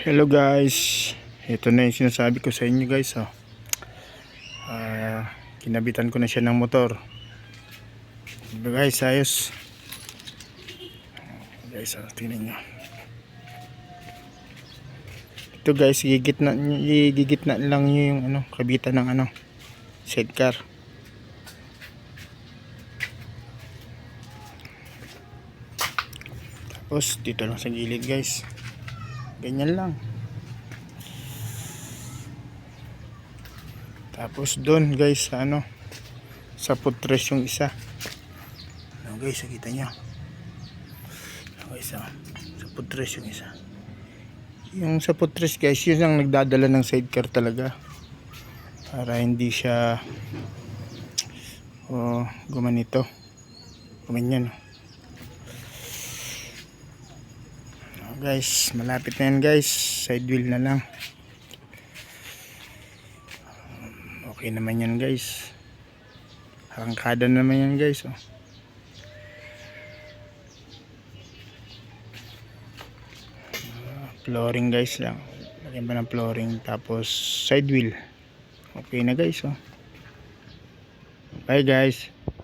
Hello guys, ito na yung sinasabi ko sa inyo guys. Kinabitan ko na siya ng motor. Ito guys, ayos guys. Tingnan nyo ito guys, gigitna lang nyo yung kabitan ng sidecar. Tapos dito lang sa gilid guys, ganyan lang. Tapos doon guys sa putres yung isa. Guys, nakita nyo guys, sa putres yung isa. Yung sa putres guys, yun ang nagdadala ng sidecar talaga, para hindi siya gumanito, gumanyan. Guys, malapit na yan guys, side wheel na lang. Okay naman yan guys, arangkada naman yan guys. Flooring guys lang, lagyan ba ng flooring, tapos side wheel, okay na guys. Bye guys.